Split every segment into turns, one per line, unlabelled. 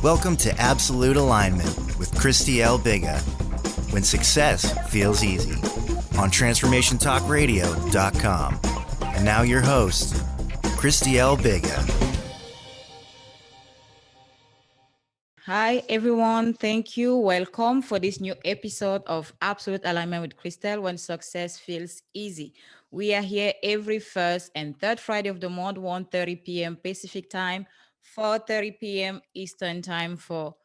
Welcome to Absolute Alignment with Christelle Biiga, when success feels easy, on transformationtalkradio.com. And now your host, Christelle Biiga.
Hi, everyone. Thank you. Welcome for this new episode of Absolute Alignment with Christelle, when success feels easy. We are here every first and third Friday of the month, 1:30 p.m. Pacific time, 4:30 p.m. Eastern time for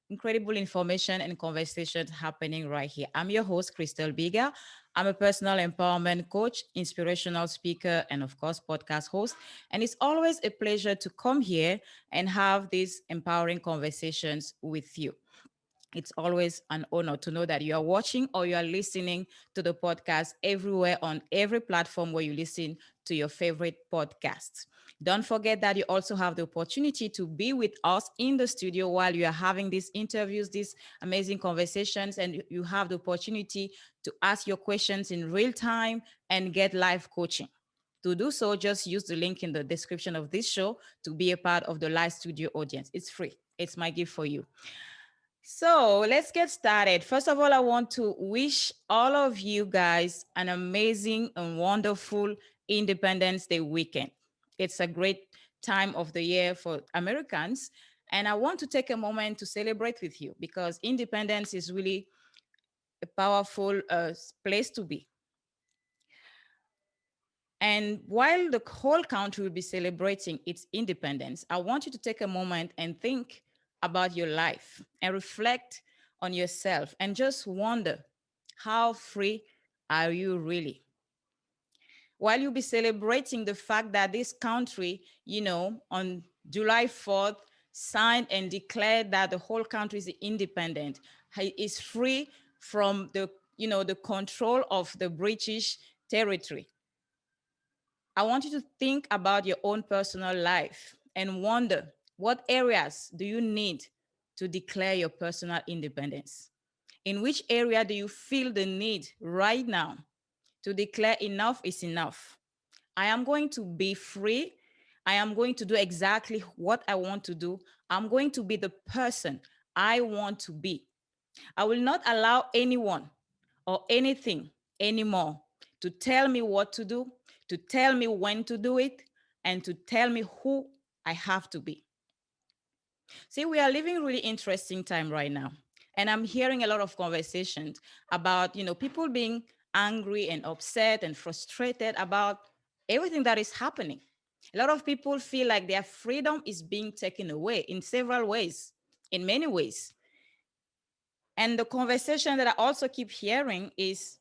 incredible information and conversations happening right here. I'm your host, Christelle Biiga. I'm a personal empowerment coach, inspirational speaker, and of course, podcast host. And it's always a pleasure to come here and have these empowering conversations with you. It's always an honor to know that you are watching or you are listening to the podcast everywhere on every platform where you listen to your favorite podcasts. Don't forget that you also have the opportunity to be with us in the studio while you are having these interviews, these amazing conversations, and you have the opportunity to ask your questions in real time and get live coaching. To do so, just use the link in the description of this show to be a part of the live studio audience. It's free. It's my gift for you. So let's get started. First of all, I want to wish all of you guys an amazing and wonderful Independence Day weekend. It's a great time of the year for Americans. And I want to take a moment to celebrate with you because independence is really a powerful place to be. And while the whole country will be celebrating its independence, I want you to take a moment and think about your life and reflect on yourself and just wonder, how free are you really? While you'll be celebrating the fact that this country, on July 4th, signed and declared that the whole country is independent, is free from the control of the British territory. I want you to think about your own personal life and wonder, what areas do you need to declare your personal independence? In which area do you feel the need right now to declare enough is enough? I am going to be free. I am going to do exactly what I want to do. I'm going to be the person I want to be. I will not allow anyone or anything anymore to tell me what to do, to tell me when to do it, and to tell me who I have to be. See, we are living a really interesting time right now. And I'm hearing a lot of conversations about, people being angry and upset and frustrated about everything that is happening. A lot of people feel like their freedom is being taken away in several ways, in many ways. And the conversation that I also keep hearing is,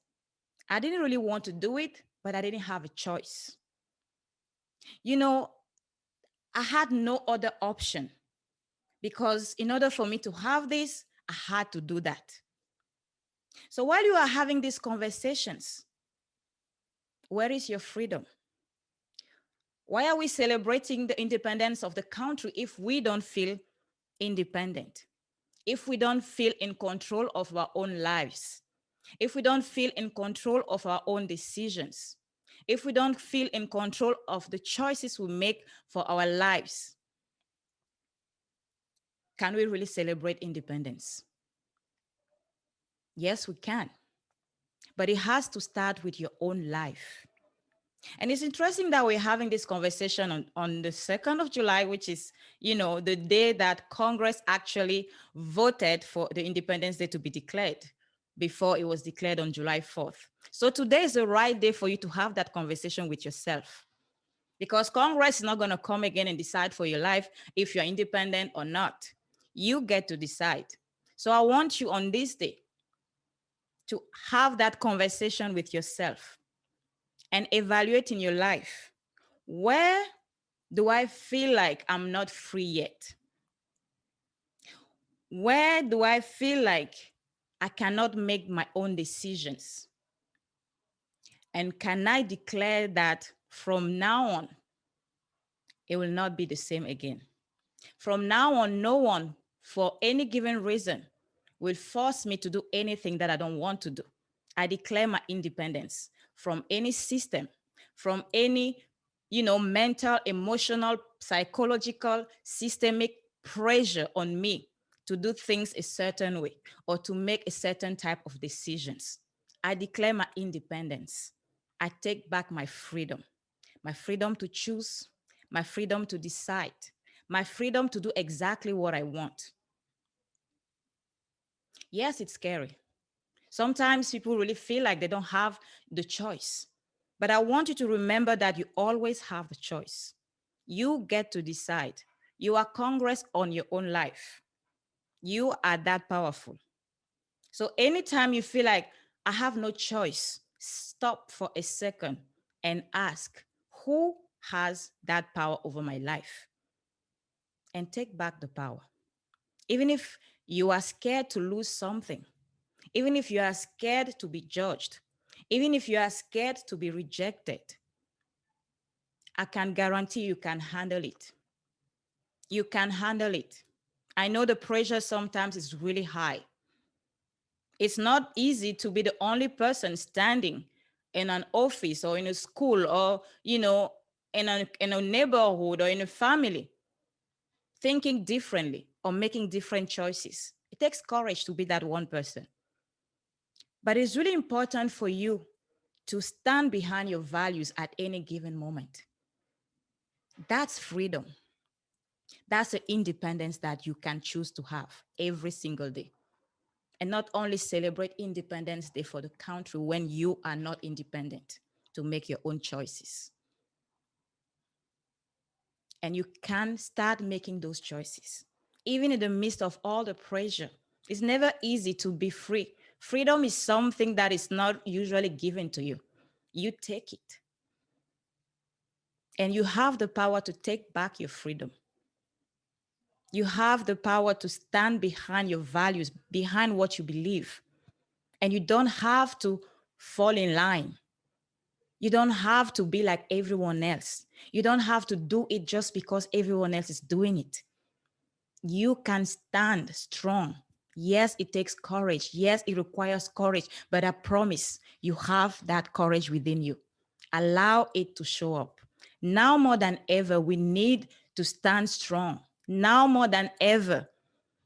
I didn't really want to do it, but I didn't have a choice. You know, I had no other option because in order for me to have this, I had to do that. So while you are having these conversations, where is your freedom? Why are we celebrating the independence of the country if we don't feel independent? If we don't feel in control of our own lives? If we don't feel in control of our own decisions? If we don't feel in control of the choices we make for our lives? Can we really celebrate independence? Yes, we can. But it has to start with your own life. And it's interesting that we're having this conversation on the 2nd of July, which is, the day that Congress actually voted for the Independence Day to be declared before it was declared on July 4th. So today is the right day for you to have that conversation with yourself, because Congress is not going to come again and decide for your life if you're independent or not. You get to decide. So I want you on this day to have that conversation with yourself and evaluate in your life, where do I feel like I'm not free yet? Where do I feel like I cannot make my own decisions? And can I declare that from now on, it will not be the same again? From now on, no one for any given reason will force me to do anything that I don't want to do. I declare my independence from any system, from any, mental, emotional, psychological, systemic pressure on me to do things a certain way or to make a certain type of decisions. I declare my independence. I take back my freedom to choose, my freedom to decide, my freedom to do exactly what I want. Yes, it's scary. Sometimes people really feel like they don't have the choice. But I want you to remember that you always have the choice. You get to decide. You are Congress on your own life. You are that powerful. So anytime you feel like I have no choice, stop for a second and ask, who has that power over my life? And take back the power. Even if you are scared to lose something, even if you are scared to be judged, even if you are scared to be rejected, I can guarantee you can handle it. You can handle it. I know the pressure sometimes is really high. It's not easy to be the only person standing in an office or in a school or, in a neighborhood or in a family, thinking differently or making different choices. It takes courage to be that one person. But it's really important for you to stand behind your values at any given moment. That's freedom. That's the independence that you can choose to have every single day. And not only celebrate Independence Day for the country when you are not independent to make your own choices. And you can start making those choices. Even in the midst of all the pressure, it's never easy to be free. Freedom is something that is not usually given to you. You take it. And you have the power to take back your freedom. You have the power to stand behind your values, behind what you believe. And you don't have to fall in line. You don't have to be like everyone else. You don't have to do it just because everyone else is doing it. You can stand strong. Yes, it takes courage. Yes, it requires courage, but I promise you have that courage within you. Allow it to show up. Now more than ever, we need to stand strong. Now more than ever,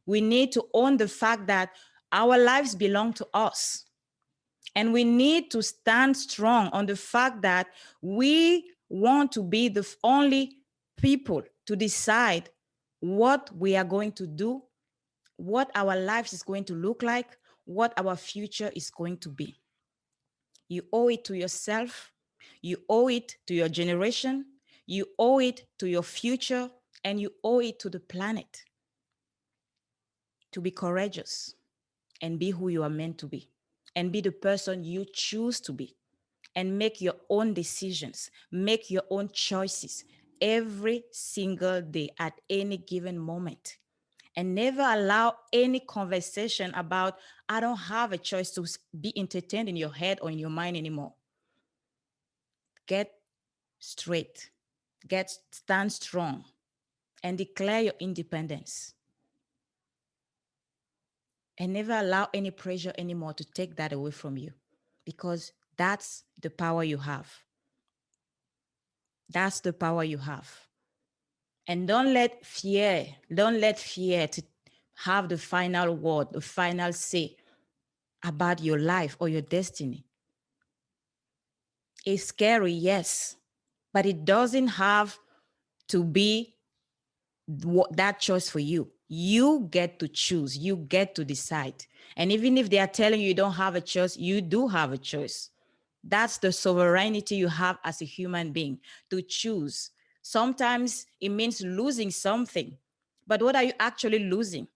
we need to own the fact that our lives belong to us. And we need to stand strong on the fact that we want to be the only people to decide what we are going to do, what our lives is going to look like, what our future is going to be. You owe it to yourself. You owe it to your generation. You owe it to your future. And you owe it to the planet to be courageous and be who you are meant to be and be the person you choose to be and make your own decisions, make your own choices every single day at any given moment. And never allow any conversation about, I don't have a choice, to be entertained in your head or in your mind anymore. Get straight, stand strong, and declare your independence. And never allow any pressure anymore to take that away from you, because that's the power you have. That's the power you have. And don't let fear to have the final word, the final say about your life or your destiny. It's scary, yes, but it doesn't have to be that choice for you. You get to choose, you get to decide. And even if they are telling you you don't have a choice, you do have a choice. That's the sovereignty you have as a human being, to choose. Sometimes it means losing something, but what are you actually losing?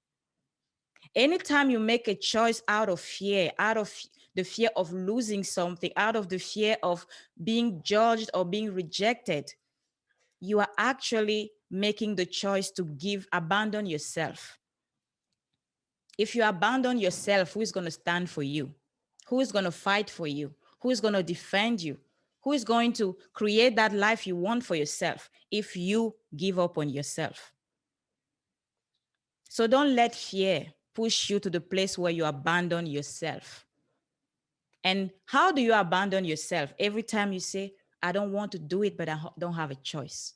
Anytime you make a choice out of fear, out of the fear of losing something, out of the fear of being judged or being rejected, you are actually making the choice to abandon yourself. If you abandon yourself, who is going to stand for you? Who is going to fight for you? Who is going to defend you? Who is going to create that life you want for yourself if you give up on yourself? So don't let fear push you to the place where you abandon yourself. And how do you abandon yourself? Every time you say, I don't want to do it, but I don't have a choice.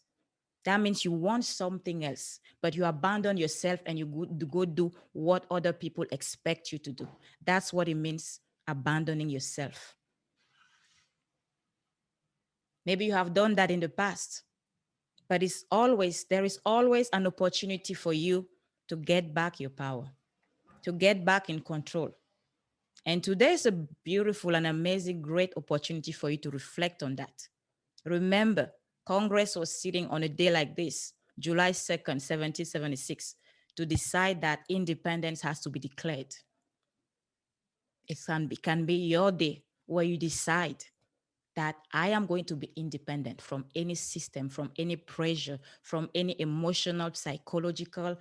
That means you want something else, but you abandon yourself and you go do what other people expect you to do. That's what it means, abandoning yourself. Maybe you have done that in the past, but there is always an opportunity for you to get back your power, to get back in control. And today is a beautiful and amazing, great opportunity for you to reflect on that. Remember, Congress was sitting on a day like this, July 2nd, 1776, to decide that independence has to be declared. It can be your day where you decide that I am going to be independent from any system, from any pressure, from any emotional, psychological,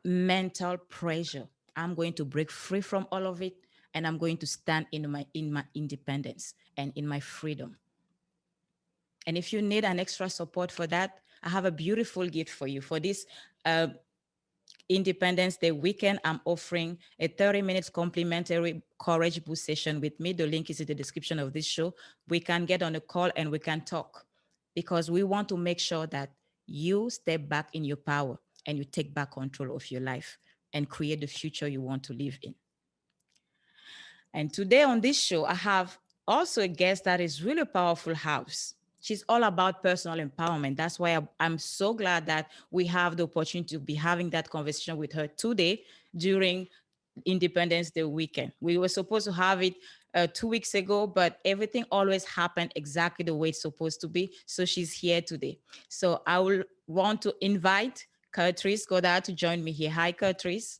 mental pressure. I'm going to break free from all of it, and I'm going to stand in my independence and in my freedom. And if you need an extra support for that, I have a beautiful gift for you. For this uh, Independence Day weekend, I'm offering a 30 minutes complimentary courage boost session with me. The link is in the description of this show. We can get on a call and we can talk, because we want to make sure that you step back in your power and you take back control of your life and create the future you want to live in. And today on this show, I have also a guest that is really powerful house. She's all about personal empowerment. That's why I'm so glad that we have the opportunity to be having that conversation with her today during Independence Day weekend. We were supposed to have it 2 weeks ago, but everything always happened exactly the way it's supposed to be. So she's here today. So I will want to invite Curtis Goddard to join me here. Hi, Curtis.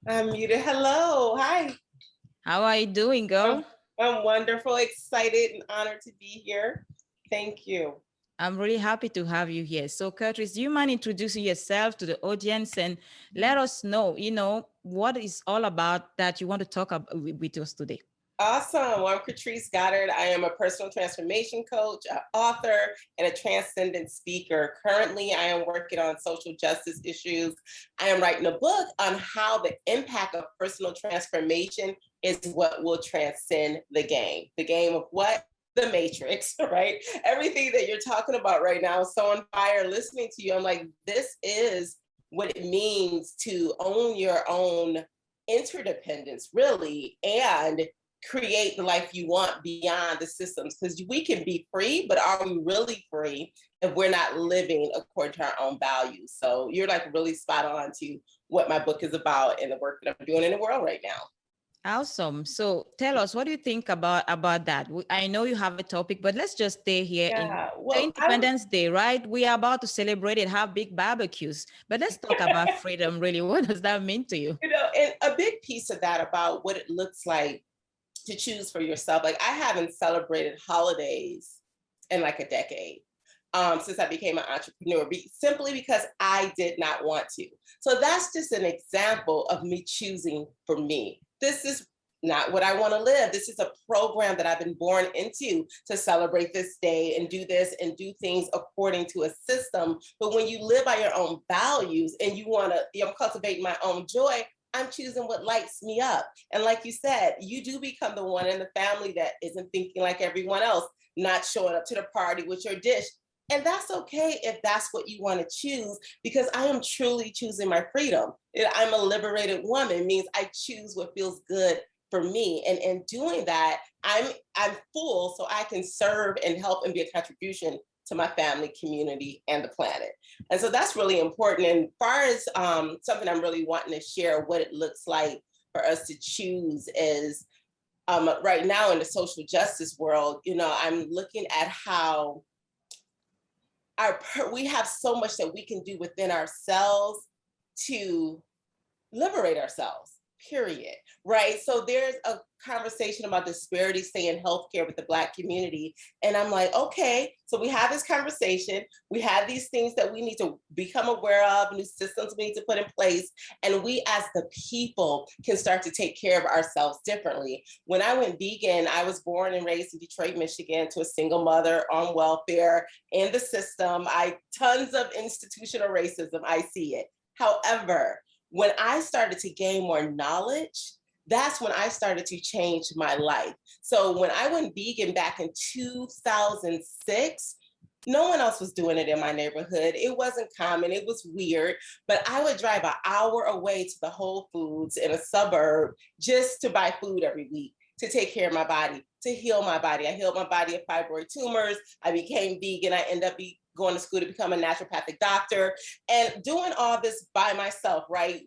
I'm muted. Hello. Hi.
How are you doing, girl?
I'm wonderful, excited, and honored to be here. Thank you.
I'm really happy to have you here. So, Curtis, do you mind introducing yourself to the audience and let us know, what is all about that you want to talk about with us today?
Awesome. Well, I'm Christelle Biiga. I am a personal transformation coach, an author, and a transcendent speaker. Currently, I am working on social justice issues. I am writing a book on how the impact of personal transformation is what will transcend the game. The game of what? The matrix, right? Everything that you're talking about right now is so on fire. Listening to you, I'm like, this is what it means to own your own interdependence, really, and create the life you want beyond the systems, because we can be free, but are we really free if we're not living according to our own values? So you're like really spot on to what my book is about and the work that I'm doing in the world right now.
Awesome. So tell us, what do you think about that? I know you have a topic, but let's just stay here in the Independence Day, right? We are about to celebrate it, have big barbecues, but let's talk about freedom, really. What does that mean to you?
And a big piece of that about what it looks like to choose for yourself. Like, I haven't celebrated holidays in like a decade since I became an entrepreneur, simply because I did not want to. So that's just an example of me choosing for me. This is not what I want to live. This is a program that I've been born into, to celebrate this day and do this and do things according to a system. But when you live by your own values and you want to cultivate my own joy, I'm choosing what lights me up. And like you said, you do become the one in the family that isn't thinking like everyone else, not showing up to the party with your dish. And that's okay if that's what you want to choose, because I am truly choosing my freedom. I'm a liberated woman, means I choose what feels good for me. And in doing that, I'm full, so I can serve and help and be a contribution to my family, community, and the planet. And so that's really important. And as far as something I'm really wanting to share, what it looks like for us to choose is right now in the social justice world, I'm looking at how we have so much that we can do within ourselves to liberate ourselves. period, right? So there's a conversation about disparities, say, in healthcare with the Black community. And I'm like, okay, so we have this conversation. We have these things that we need to become aware of, new systems we need to put in place. And we as the people can start to take care of ourselves differently. When I went vegan, I was born and raised in Detroit, Michigan, to a single mother on welfare in the system. Tons of institutional racism, I see it. However, when I started to gain more knowledge, that's when I started to change my life. So when I went vegan back in 2006, no one else was doing it in my neighborhood. It wasn't common, it was weird, but I would drive an hour away to the Whole Foods in a suburb just to buy food every week, to take care of my body, to heal my body. I healed my body of fibroid tumors. I became vegan. I ended up going to school to become a naturopathic doctor and doing all this by myself, right?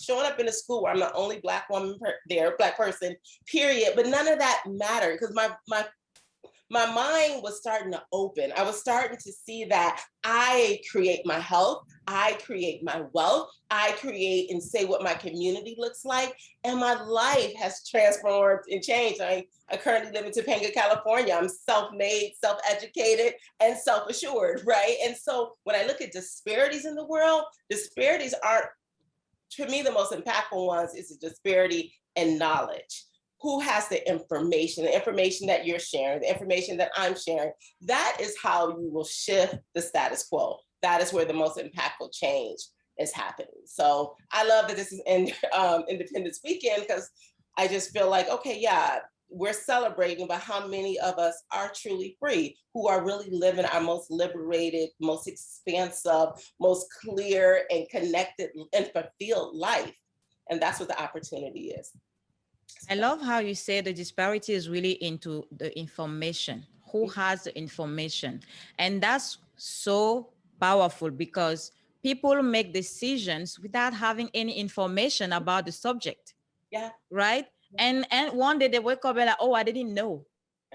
Showing up in a school where I'm the only Black woman there, Black person, period. But none of that mattered because my mind was starting to open. I was starting to see that I create my health, I create my wealth, I create and say what my community looks like, and my life has transformed and changed. I currently live in Topanga, California. I'm self-made, self-educated, and self-assured, right? And so when I look at disparities in the world, disparities aren't, to me, the most impactful ones is the disparity in knowledge. Who has the information that you're sharing, the information that I'm sharing? That is how you will shift the status quo. That is where the most impactful change is happening. So I love that this is Independence Weekend because I just feel like, okay, yeah, we're celebrating, but how many of us are truly free, who are really living our most liberated, most expansive, most clear and connected and fulfilled life? And that's what the opportunity is.
I love how you say the disparity is really into the information. Who has the information? And that's so powerful because people make decisions without having any information about the subject.
Yeah.
Right? And one day they wake up and like, oh, I didn't know.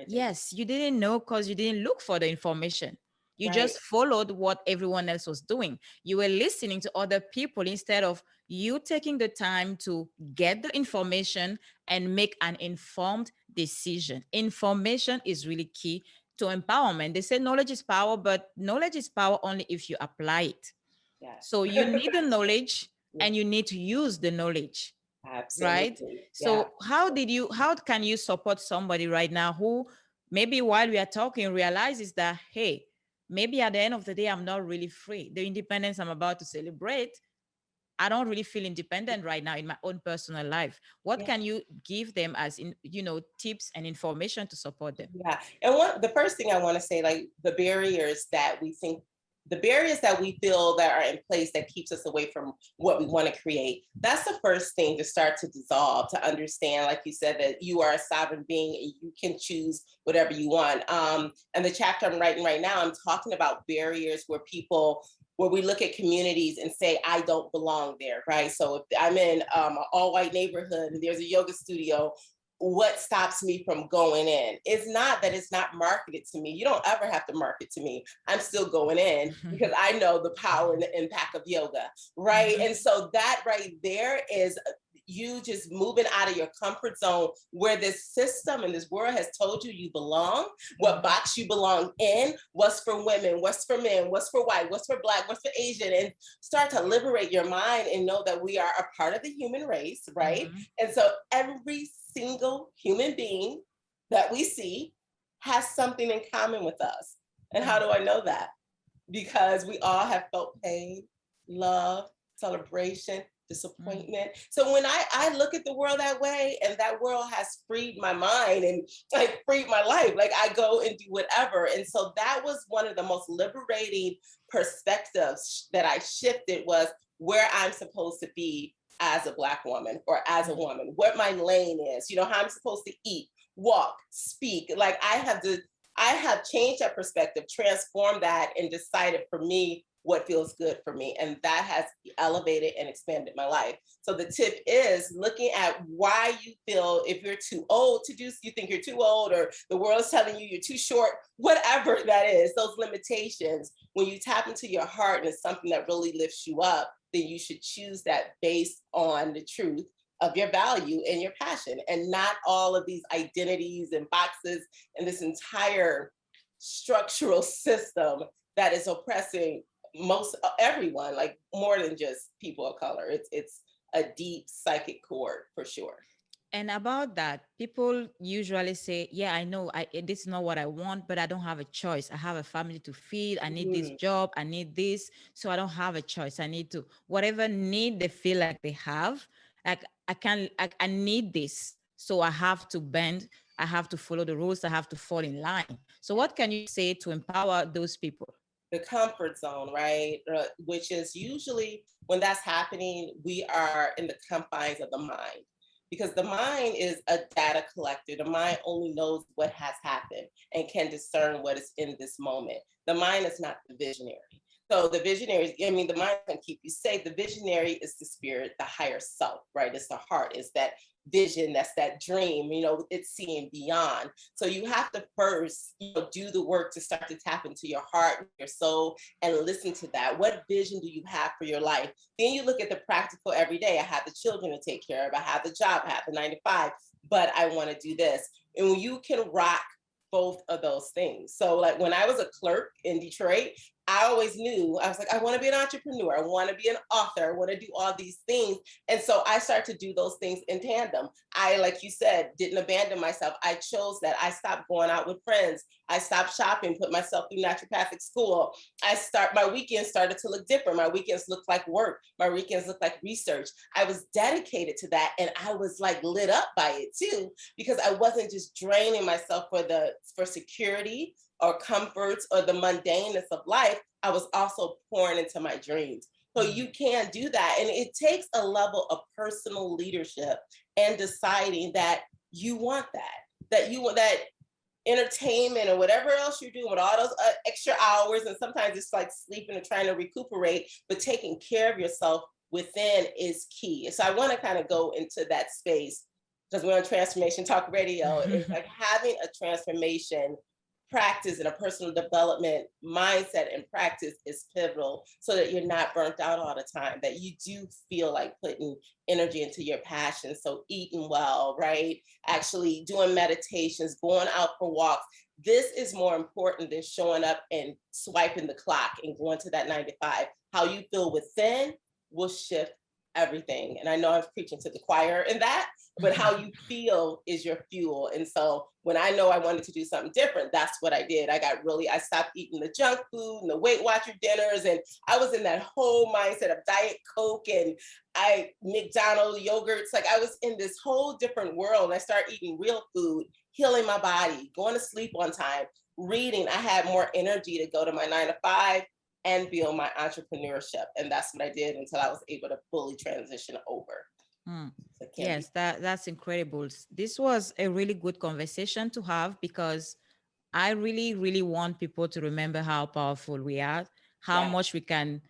Yes, you didn't know because you didn't look for the information. You just followed what everyone else was doing. You were listening to other people instead of you taking the time to get the information and make an informed decision. Information is really key to empowerment. They say knowledge is power, but knowledge is power only if you apply it. Yes. So you need the knowledge and you need to use the knowledge.
Absolutely.
Right? So how can you support somebody right now who maybe while we are talking realizes that, hey, maybe at the end of the day, I'm not really free. The independence I'm about to celebrate, I don't really feel independent right now in my own personal life. What can you give them as tips and information to support them?
Yeah. And the first thing I want to say, like the barriers that we feel that are in place that keeps us away from what we want to create. That's the first thing to start to dissolve, to understand, like you said, that you are a sovereign being and you can choose whatever you want. And the chapter I'm writing right now, I'm talking about barriers where we look at communities and say, I don't belong there, right? So if I'm in an all-white neighborhood and there's a yoga studio, what stops me from going in? It's not that it's not marketed to me. You don't ever have to market to me. I'm still going in because I know the power and the impact of yoga, right? And so that right there is you just moving out of your comfort zone where this system and this world has told you you belong, what box you belong in, what's for women, what's for men, what's for white, what's for Black, what's for Asian, and start to liberate your mind and know that we are a part of the human race, right? And so every single human being that we see has something in common with us. And how do I know that? Because we all have felt pain, love, celebration, disappointment. So when I look at the world that way, and that world has freed my mind and like freed my life, like I go and do whatever. And so that was one of the most liberating perspectives that I shifted, was where I'm supposed to be as a Black woman or as a woman, what my lane is, how I'm supposed to eat, walk, speak. Like I have changed that perspective, transformed that, and decided for me what feels good for me. And that has elevated and expanded my life. So the tip is looking at why you feel, if you're too old to do, you think you're too old, or the world is telling you you're too short, whatever that is, those limitations, when you tap into your heart and it's something that really lifts you up, then you should choose that based on the truth of your value and your passion, and not all of these identities and boxes and this entire structural system that is oppressing most everyone, like more than just people of color. It's a deep psychic cord for sure.
And about that, people usually say, yeah, I know this is not what I want, but I don't have a choice. I have a family to feed. I need this
Mhm.
job. I need this. So I don't have a choice. I need to, whatever need they feel like they have, like I need this. So I have to bend. I have to follow the rules. I have to fall in line. So what can you say to empower those people?
The comfort zone, right? Which is usually when that's happening, we are in the confines of the mind, because the mind is a data collector. The mind only knows what has happened and can discern what is in this moment. The mind is not the visionary. So the visionary, I mean, the mind can keep you safe. The visionary is the spirit, the higher self, right? It's the heart, it's that vision, that's that dream, it's seeing beyond. So you have to first, do the work to start to tap into your heart, your soul, and listen to that. What vision do you have for your life? Then you look at the practical every day. I have the children to take care of. I have the job. I have the 9 to 5, but I want to do this. And when you can rock both of those things. So like when I was a clerk in Detroit, I always knew, I was like, I want to be an entrepreneur. I want to be an author. I want to do all these things. And so I started to do those things in tandem. I, like you said, didn't abandon myself. I chose that. I stopped going out with friends. I stopped shopping, put myself through naturopathic school. My weekends started to look different. My weekends looked like work. My weekends looked like research. I was dedicated to that. And I was like lit up by it too, because I wasn't just draining myself for security or comforts or the mundaneness of life. I was also pouring into my dreams. So you can do that. And it takes a level of personal leadership and deciding that you want that you want that entertainment or whatever else you're doing with all those extra hours. And sometimes it's like sleeping and trying to recuperate, but taking care of yourself within is key. So I want to kind of go into that space, because we're on Transformation Talk Radio. It's like having a transformation practice and a personal development mindset and practice is pivotal, so that you're not burnt out all the time, that you do feel like putting energy into your passion. So eating well, right? Actually doing meditations, going out for walks. This is more important than showing up and swiping the clock and going to that 9 to 5. How you feel within will shift everything. And I know I'm preaching to the choir in that, but how you feel is your fuel. And so when I know I wanted to do something different, that's what I did. I stopped eating the junk food and the Weight Watcher dinners. And I was in that whole mindset of Diet Coke and McDonald's yogurts. Like I was in this whole different world. And I started eating real food, healing my body, going to sleep on time, reading. I had more energy to go to my 9 to 5 and build my entrepreneurship. And that's what I did until I was able to fully transition over. So
Yes, that's incredible. This was a really good conversation to have, because I really, really want people to remember how powerful we are, how much we can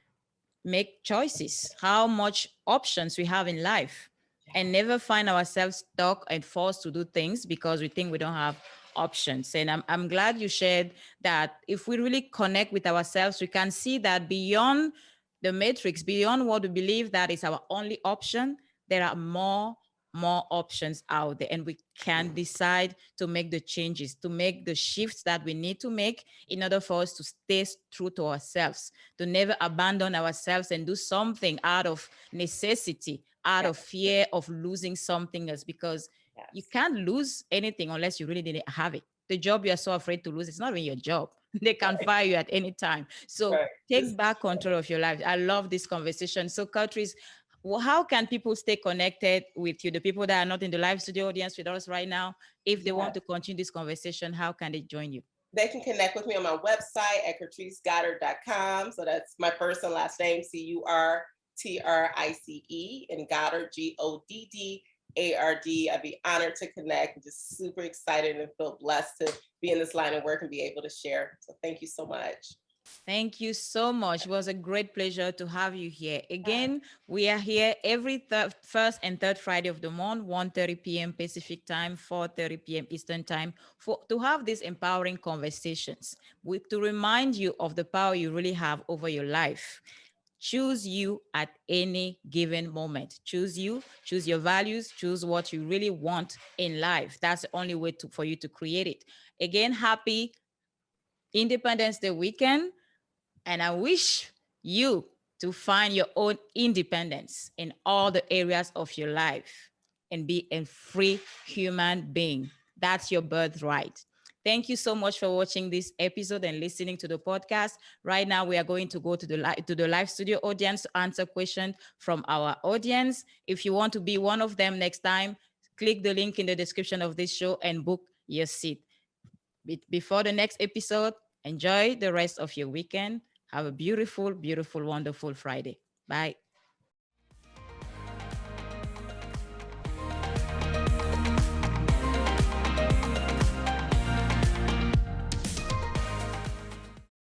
make choices, how much options we have in life, and never find ourselves stuck and forced to do things because we think we don't have options. And I'm glad you shared that if we really connect with ourselves, we can see that beyond the matrix, beyond what we believe that is our only option, there are more options out there, and we can decide to make the changes, to make the shifts that we need to make in order for us to stay true to ourselves, to never abandon ourselves and do something out of necessity, out of fear of losing something else, because you can't lose anything unless you really didn't have it. The job you're so afraid to lose, it's not even your job. They can fire you at any time. So take back control of your life. I love this conversation. So Catrice, how can people stay connected with you, the people that are not in the live studio audience with us right now? If they want to continue this conversation, how can they join you?
They can connect with me on my website at catricegoddard.com. So that's my first and last name, CURTRICE, and Goddard, GODDARD. I'd be honored to connect. I'm just super excited and feel blessed to be in this line of work and be able to share. So thank you so much.
Thank you so much. It was a great pleasure to have you here. Again, we are here every first and third Friday of the month, 1:30 p.m. Pacific time, 4:30 p.m. Eastern time, to have these empowering conversations, to remind you of the power you really have over your life. Choose you at any given moment. Choose you, choose your values, choose what you really want in life. That's the only way for you to create it. Again, happy Independence Day weekend. And I wish you to find your own independence in all the areas of your life and be a free human being. That's your birthright. Thank you so much for watching this episode and listening to the podcast. Right now, we are going to go to the live studio audience to answer questions from our audience. If you want to be one of them next time, click the link in the description of this show and book your seat. Before the next episode, enjoy the rest of your weekend. Have a beautiful, beautiful, wonderful Friday. Bye.